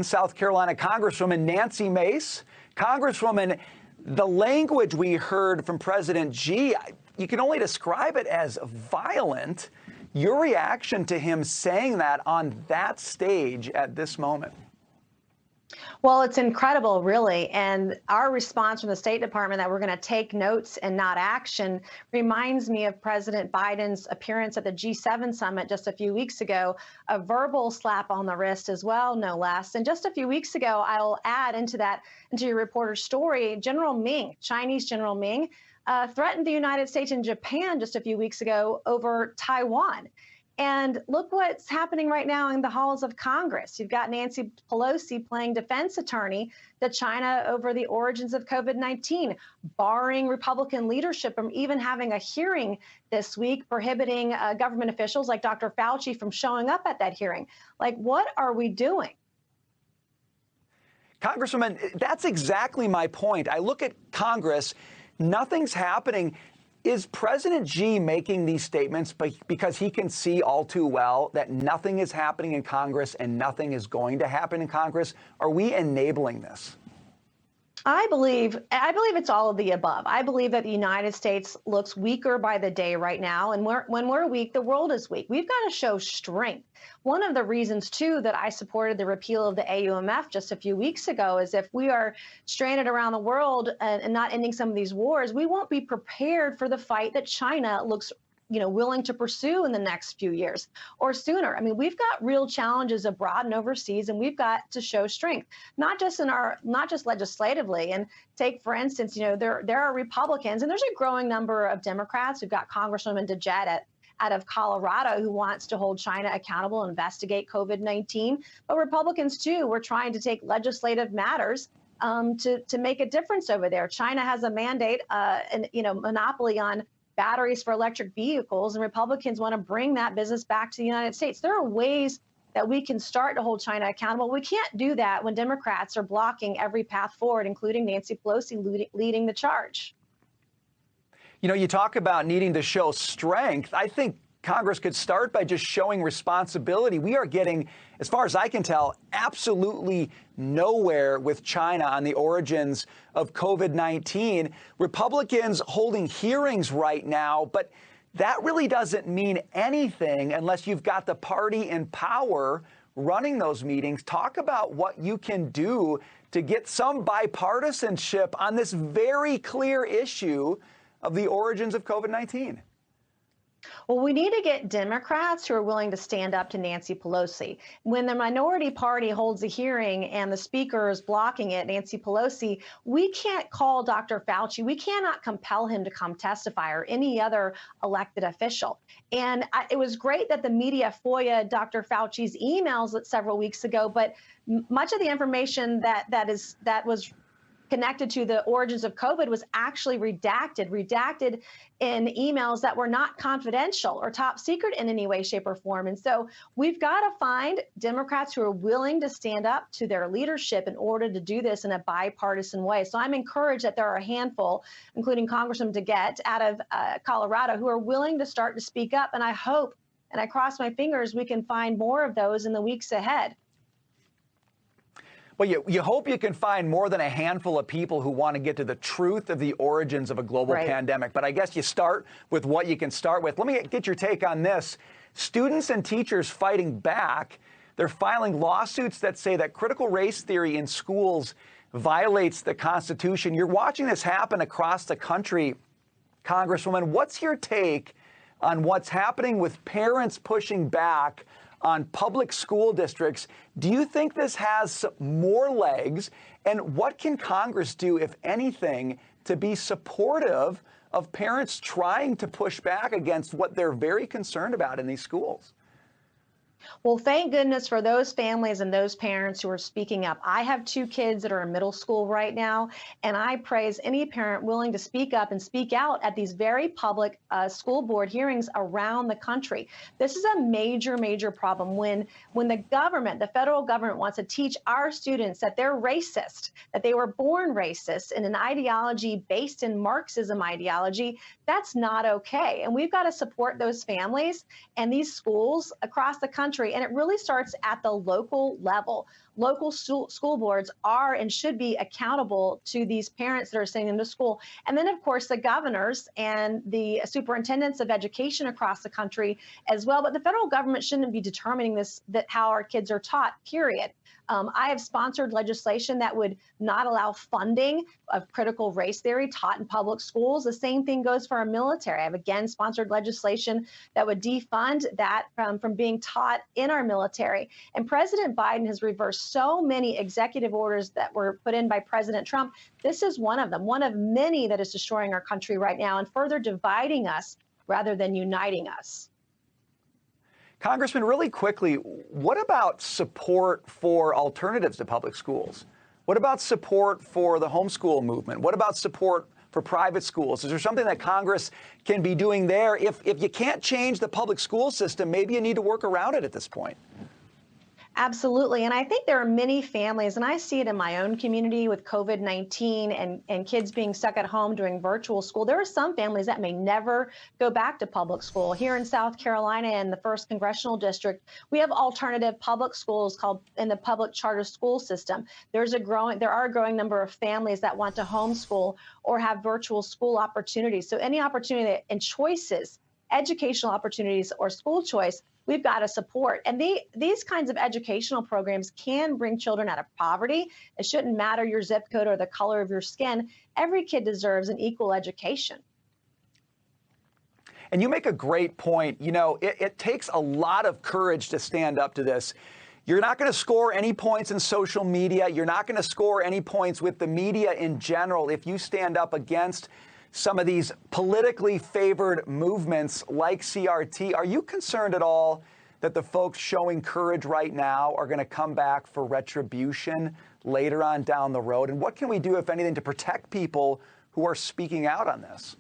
South Carolina Congresswoman Nancy Mace. Congresswoman, the language we heard from President Xi, you can only describe it as violent. Your reaction to him saying that on that stage at this moment? Well, it's incredible, really. And our response from the State Department that we're going to take notes and not action reminds me of President Biden's appearance at the G7 summit just a few weeks ago, a verbal slap on the wrist as well, no less. And just a few weeks ago, I'll add into your reporter's story, General Ming, Chinese General Ming, threatened the United States and Japan just a few weeks ago over Taiwan. And look what's happening right now in the halls of Congress. You've got Nancy Pelosi playing defense attorney to China over the origins of COVID-19, barring Republican leadership from even having a hearing this week, prohibiting government officials like Dr. Fauci from showing up at that hearing. Like, what are we doing? Congresswoman, that's exactly my point. I look at Congress, nothing's happening. Is President Xi making these statements because he can see all too well that nothing is happening in Congress and nothing is going to happen in Congress? Are we enabling this? I believe it's all of the above. I believe that the United States looks weaker by the day right now. And when we're weak, the world is weak. We've got to show strength. One of the reasons, too, that I supported the repeal of the AUMF just a few weeks ago is if we are stranded around the world and not ending some of these wars, we won't be prepared for the fight that China looks willing to pursue in the next few years or sooner. I mean, we've got real challenges abroad and overseas, and we've got to show strength, not just legislatively. And take, for instance, there are Republicans, and there's a growing number of Democrats. We've got Congresswoman DeJette out of Colorado who wants to hold China accountable and investigate COVID-19. But Republicans, too, we're trying to take legislative matters to make a difference over there. China has a mandate and monopoly on batteries for electric vehicles, and Republicans want to bring that business back to the United States. There are ways that we can start to hold China accountable. We can't do that when Democrats are blocking every path forward, including Nancy Pelosi leading the charge. You talk about needing to show strength. I think Congress could start by just showing responsibility. We are getting, as far as I can tell, absolutely nowhere with China on the origins of COVID-19. Republicans holding hearings right now, but that really doesn't mean anything unless you've got the party in power running those meetings. Talk about what you can do to get some bipartisanship on this very clear issue of the origins of COVID-19. Well, we need to get Democrats who are willing to stand up to Nancy Pelosi. When the minority party holds a hearing and the speaker is blocking it, Nancy Pelosi, we can't call Dr. Fauci. We cannot compel him to come testify or any other elected official. And it was great that the media FOIA'd Dr. Fauci's emails several weeks ago, but much of the information that was connected to the origins of COVID was actually redacted in emails that were not confidential or top secret in any way, shape, or form. And so we've got to find Democrats who are willing to stand up to their leadership in order to do this in a bipartisan way. So I'm encouraged that there are a handful, including Congresswoman DeJette out of Colorado, who are willing to start to speak up. And I hope, and I cross my fingers, we can find more of those in the weeks ahead. Well, you hope you can find more than a handful of people who want to get to the truth of the origins of a global pandemic. But I guess you start with what you can start with. Let me get your take on this. Students and teachers fighting back. They're filing lawsuits that say that critical race theory in schools violates the Constitution. You're watching this happen across the country. Congresswoman, what's your take on what's happening with parents pushing back on public school districts? Do you think this has more legs? And what can Congress do, if anything, to be supportive of parents trying to push back against what they're very concerned about in these schools? Well, thank goodness for those families and those parents who are speaking up. I have two kids that are in middle school right now, and I praise any parent willing to speak up and speak out at these very public school board hearings around the country. This is a major, major problem when the government, the federal government, wants to teach our students that they're racist, that they were born racist in an ideology based in Marxism ideology. That's not okay. And we've got to support those families and these schools across the country country. And it really starts at the local level. Local school boards are and should be accountable to these parents that are sending them to school. And then, of course, the governors and the superintendents of education across the country as well. But the federal government shouldn't be determining that how our kids are taught, period. I have sponsored legislation that would not allow funding of critical race theory taught in public schools. The same thing goes for our military. I've again sponsored legislation that would defund that from being taught in our military. And President Biden has reversed so many executive orders that were put in by President Trump. This is one of them, one of many that is destroying our country right now and further dividing us rather than uniting us. Congressman, really quickly, what about support for alternatives to public schools? What about support for the homeschool movement? What about support for private schools? Is there something that Congress can be doing there? If you can't change the public school system, maybe you need to work around it at this point. Absolutely. And I think there are many families, and I see it in my own community with COVID-19 and kids being stuck at home doing virtual school. There are some families that may never go back to public school. Here in South Carolina, in the 1st Congressional District, we have alternative public schools called in the public charter school system. There are a growing number of families that want to homeschool or have virtual school opportunities. So any opportunity and choices, educational opportunities or school choice, we've got to support. And these kinds of educational programs can bring children out of poverty. It shouldn't matter your zip code or the color of your skin. Every kid deserves an equal education. And you make a great point. You know, it takes a lot of courage to stand up to this. You're not going to score any points in social media. You're not going to score any points with the media in general if you stand up against some of these politically favored movements like CRT. Are you concerned at all that the folks showing courage right now are going to come back for retribution later on down the road? And what can we do, if anything, to protect people who are speaking out on this?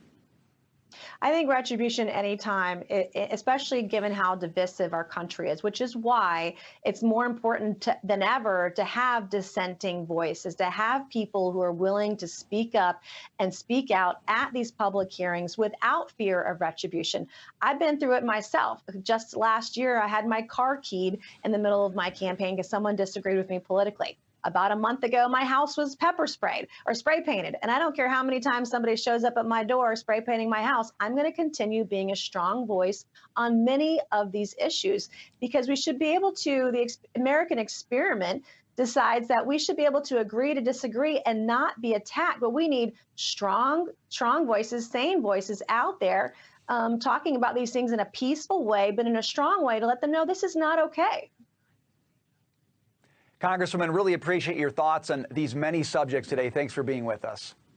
I think retribution anytime, especially given how divisive our country is, which is why it's more important than ever to have dissenting voices, to have people who are willing to speak up and speak out at these public hearings without fear of retribution. I've been through it myself. Just last year, I had my car keyed in the middle of my campaign because someone disagreed with me politically. About a month ago, my house was pepper sprayed or spray painted. And I don't care how many times somebody shows up at my door spray painting my house. I'm going to continue being a strong voice on many of these issues because we should be able to, the American experiment decides that we should be able to agree to disagree and not be attacked. But we need strong voices, sane voices out there talking about these things in a peaceful way, but in a strong way to let them know this is not okay. Congresswoman, really appreciate your thoughts on these many subjects today. Thanks for being with us.